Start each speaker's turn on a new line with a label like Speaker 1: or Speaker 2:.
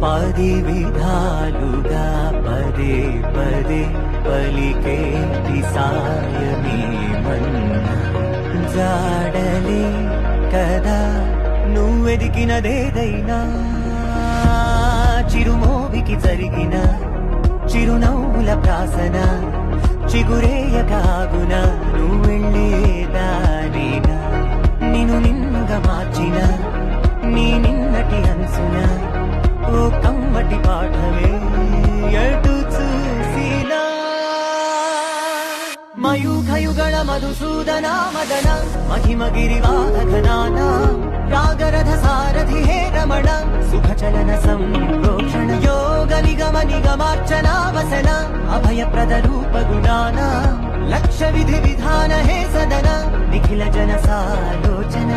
Speaker 1: పది విధాలుగా పదే పదే పలికేటి సాయమేమన్నా జాడలే కదా నువ్వెదికినదేదైనా చిరుమోవికి జరిగిన చిరునవ్వుల ప్రాసన చిగురేయకాగున నువ్వెళ్ళేదానేనా నిన్ను నిన్నుగా మార్చిన నీ నిన్నటి అంచున ఓ కమ్మటి పాఠమే ఎటు చూసినా మయూఖయుగళ మధుసూదన మదన మహిమ గిరివాహఘనాన రాగరథ సారథి హే రమణ సుఖచలన సంప్రోక్షణ యోగ నిగమ నిగమార్చనా వసన అభయప్రద రూప గుణాన లక్ష్య విధి విధాన హే సదన నిఖిల జన సాలోచన